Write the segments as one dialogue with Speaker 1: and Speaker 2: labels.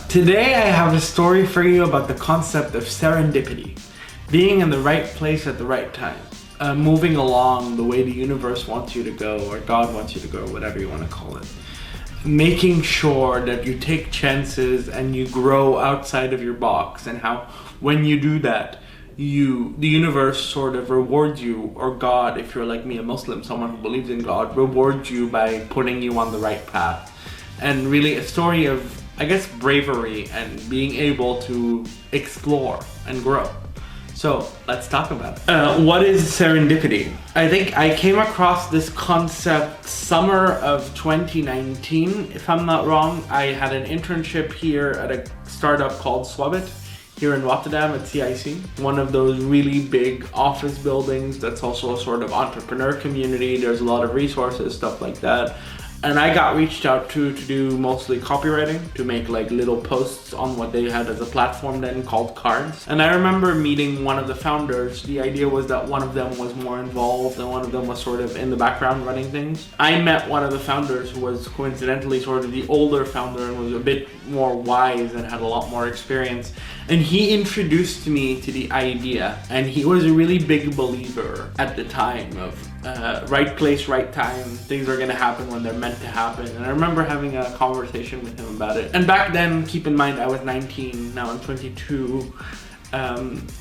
Speaker 1: Today I have a story for you about the concept of serendipity. Being in the right place at the right time. Moving along the way the universe wants you to go, or God wants you to go, whatever you want to call it. Making sure that you take chances and you grow outside of your box, and how when you do that, the universe sort of rewards you, or God, if you're like me, a Muslim, someone who believes in God, rewards you by putting you on the right path. And really a story of, I guess, bravery and being able to explore and grow. So let's talk about it. What is serendipity? I think I came across this concept summer of 2019, if I'm not wrong. I had an internship here at a startup called Swabit here in Rotterdam at CIC. One of those really big office buildings that's also a sort of entrepreneur community. There's a lot of resources, stuff like that. And I got reached out to do mostly copywriting, to make like little posts on what they had as a platform then called Cards. And I remember meeting one of the founders. The idea was that one of them was more involved and one of them was sort of in the background running things. I met one of the founders who was coincidentally sort of the older founder and was a bit more wise and had a lot more experience. And he introduced me to the idea, and he was a really big believer at the time of right place, right time. Things are gonna happen when they're meant to happen. And I remember having a conversation with him about it. And back then, keep in mind, I was 19, now I'm 22.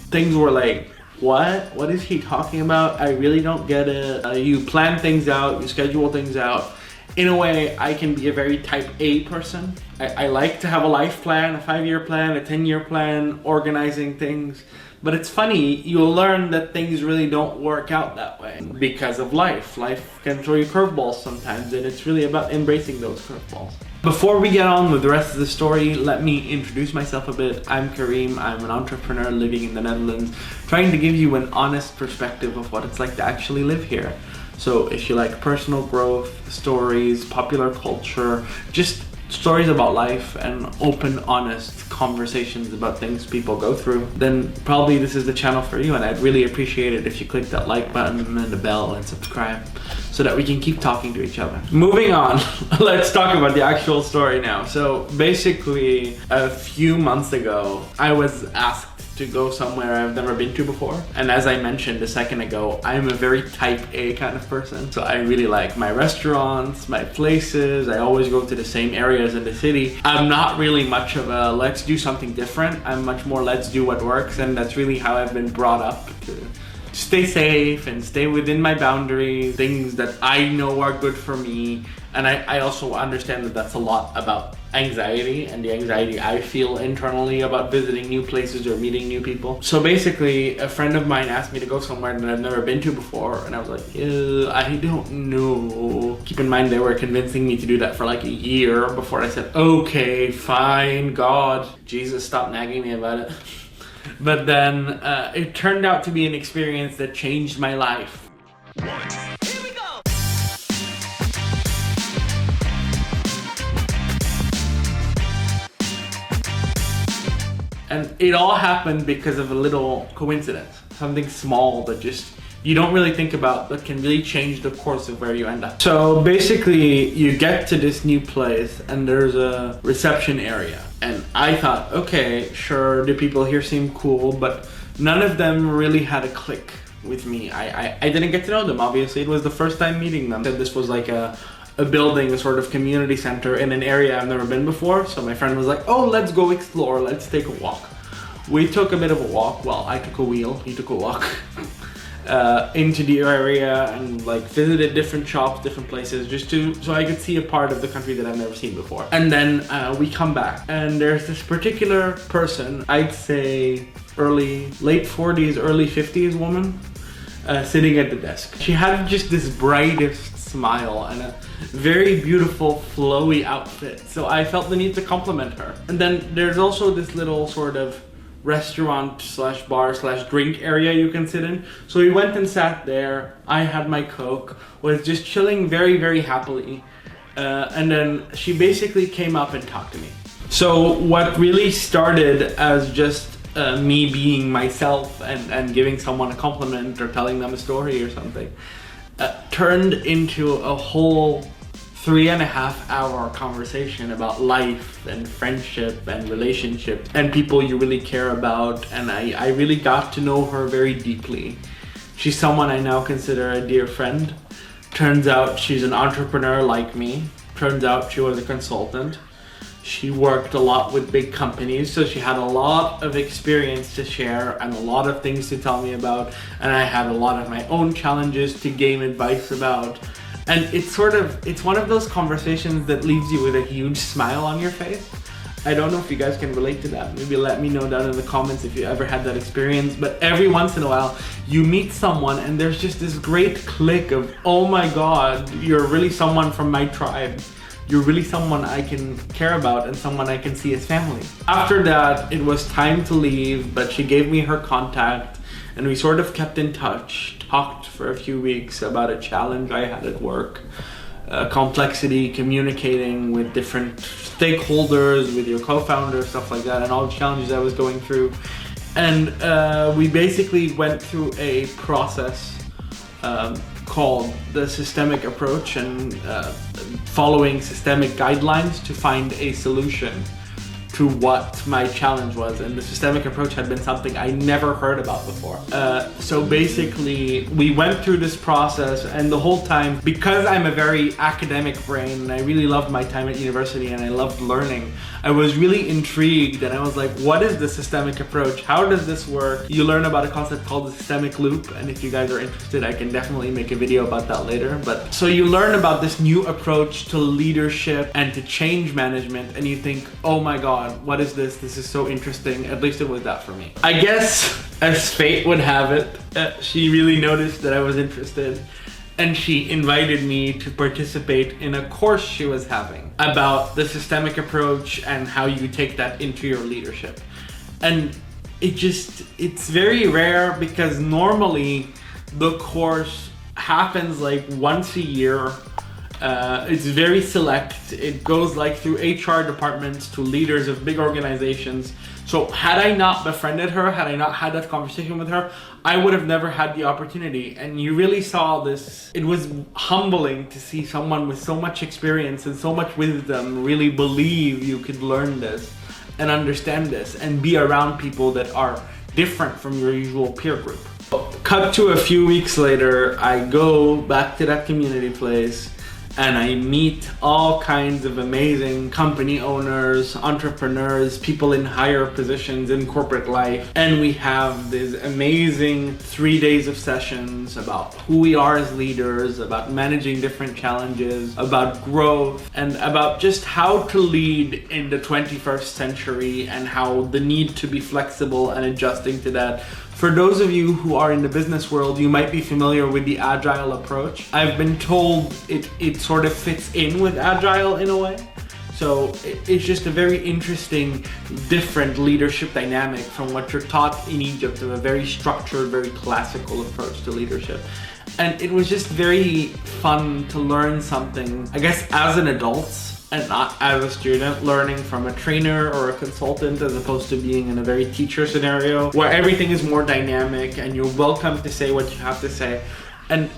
Speaker 1: Things were like, what is he talking about? I really don't get it. You plan things out, you schedule things out. In a way, I can be a very type A person. I like to have a life plan, a 5-year plan, a 10-year plan, organizing things. But it's funny, you'll learn that things really don't work out that way because of life. Life can throw you curveballs sometimes, and it's really about embracing those curveballs. Before we get on with the rest of the story, let me introduce myself a bit. I'm Karim, I'm an entrepreneur living in the Netherlands, trying to give you an honest perspective of what it's like to actually live here. So if you like personal growth, stories, popular culture, just stories about life and open, honest conversations about things people go through, then probably this is the channel for you, and I'd really appreciate it if you click that like button and the bell and subscribe so that we can keep talking to each other. Moving on, let's talk about the actual story now. So basically, a few months ago, I was asked to go somewhere I've never been to before. And as I mentioned a second ago, I'm a very type A kind of person. So I really like my restaurants, my places. I always go to the same areas in the city. I'm not really much of a let's do something different. I'm much more let's do what works. And that's really how I've been brought up, to stay safe and stay within my boundaries, things that I know are good for me. And I also understand that that's a lot about anxiety and the anxiety I feel internally about visiting new places or meeting new people. So basically, a friend of mine asked me to go somewhere that I've never been to before, and I was like, I don't know. Keep in mind, they were convincing me to do that for like a year before I said, okay, fine, God, Jesus, stop nagging me about it. But then it turned out to be an experience that changed my life. And it all happened because of a little coincidence, something small that just you don't really think about, but can really change the course of where you end up. So basically, you get to this new place and there's a reception area. And I thought, okay, sure, the people here seem cool, but none of them really had a click with me. I didn't get to know them, obviously. It was the first time meeting them. This was like a building, a sort of community center in an area I've never been before. So my friend was like, oh, let's go explore, let's take a walk. We took a bit of a walk. Well, I took a wheel, he took a walk into the area and like visited different shops, different places, just so I could see a part of the country that I've never seen before. And then we come back and there's this particular person, I'd say late 40s, early 50s woman, sitting at the desk. She had just this brightest smile and a very beautiful flowy outfit, so I felt the need to compliment her. And then there's also this little sort of restaurant slash bar slash drink area you can sit in. So we went and sat there. I had my Coke, was just chilling very, very happily. And then she basically came up and talked to me. So what really started as just me being myself and giving someone a compliment or telling them a story or something turned into a whole 3.5 hour conversation about life and friendship and relationships and people you really care about, and I really got to know her very deeply. She's someone I now consider a dear friend. Turns out she's an entrepreneur like me. Turns out she was a consultant. She worked a lot with big companies, so she had a lot of experience to share and a lot of things to tell me about, and I had a lot of my own challenges to gain advice about. And it's one of those conversations that leaves you with a huge smile on your face. I don't know if you guys can relate to that. Maybe let me know down in the comments if you ever had that experience. But every once in a while, you meet someone and there's just this great click of, oh my God, you're really someone from my tribe. You're really someone I can care about and someone I can see as family. After that, it was time to leave, but she gave me her contact and we sort of kept in touch, talked for a few weeks about a challenge I had at work, complexity, communicating with different stakeholders, with your co-founder, stuff like that, and all the challenges I was going through. And we basically went through a process called the systemic approach, and following systemic guidelines to find a solution to what my challenge was. And the systemic approach had been something I never heard about before. So basically we went through this process, and the whole time, because I'm a very academic brain and I really loved my time at university and I loved learning, I was really intrigued and I was like, what is the systemic approach? How does this work? You learn about a concept called the systemic loop, and if you guys are interested, I can definitely make a video about that later. But so you learn about this new approach to leadership and to change management, and you think, oh my God, what is this? This is so interesting. At least it was that for me. I guess as fate would have it, she really noticed that I was interested, and she invited me to participate in a course she was having about the systemic approach and how you take that into your leadership. And it's very rare, because normally the course happens like once a year. It's very select. It goes like through HR departments to leaders of big organizations. So had I not befriended her, had I not had that conversation with her, I would have never had the opportunity. And you really saw this. It was humbling to see someone with so much experience and so much wisdom really believe you could learn this and understand this and be around people that are different from your usual peer group. Cut to a few weeks later, I go back to that community place and I meet all kinds of amazing company owners, entrepreneurs, people in higher positions in corporate life. And we have these amazing 3 days of sessions about who we are as leaders, about managing different challenges, about growth, and about just how to lead in the 21st century and how the need to be flexible and adjusting to that. For those of you who are in the business world, you might be familiar with the agile approach. I've been told it sort of fits in with agile in a way. So it's just a very interesting, different leadership dynamic from what you're taught in Egypt, of a very structured, very classical approach to leadership. And it was just very fun to learn something, I guess, as an adult and not as a student, learning from a trainer or a consultant, as opposed to being in a very teacher scenario where everything is more dynamic and you're welcome to say what you have to say. And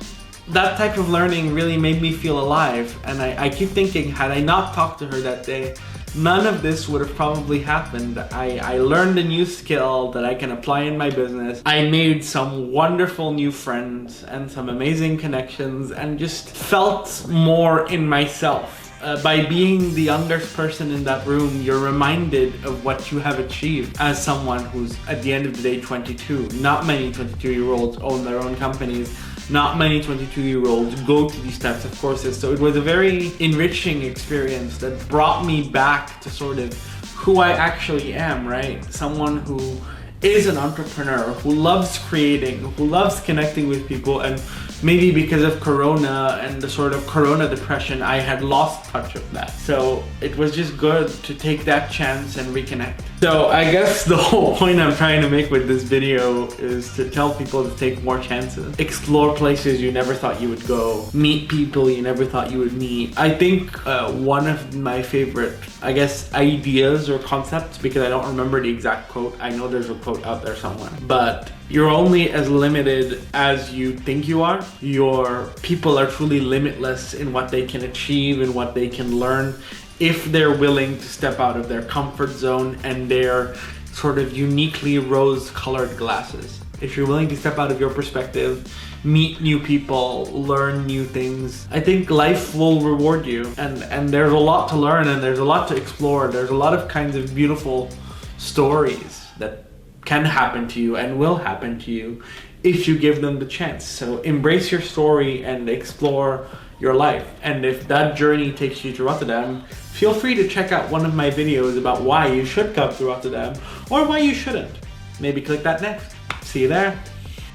Speaker 1: that type of learning really made me feel alive. And I keep thinking, had I not talked to her that day, none of this would have probably happened. I learned a new skill that I can apply in my business. I made some wonderful new friends and some amazing connections, and just felt more in myself. By being the youngest person in that room, you're reminded of what you have achieved as someone who's at the end of the day 22. Not many 22-year-olds own their own companies. Not many 22-year-olds go to these types of courses. So it was a very enriching experience that brought me back to sort of who I actually am, right? Someone who is an entrepreneur, who loves creating, who loves connecting with people, and maybe because of Corona and the sort of Corona depression, I had lost touch of that. So it was just good to take that chance and reconnect. So I guess the whole point I'm trying to make with this video is to tell people to take more chances. Explore places you never thought you would go. Meet people you never thought you would meet. I think one of my favorite, I guess, ideas or concepts, because I don't remember the exact quote. I know there's a quote out there somewhere. But You're only as limited as you think you are. Your people are truly limitless in what they can achieve and what they can learn if they're willing to step out of their comfort zone and their sort of uniquely rose-colored glasses. If you're willing to step out of your perspective, meet new people, learn new things, I think life will reward you. And there's a lot to learn and there's a lot to explore. There's a lot of kinds of beautiful stories that can happen to you and will happen to you if you give them the chance. So embrace your story and explore your life. And if that journey takes you to Rotterdam, feel free to check out one of my videos about why you should come to Rotterdam or why you shouldn't. Maybe click that next. See you there.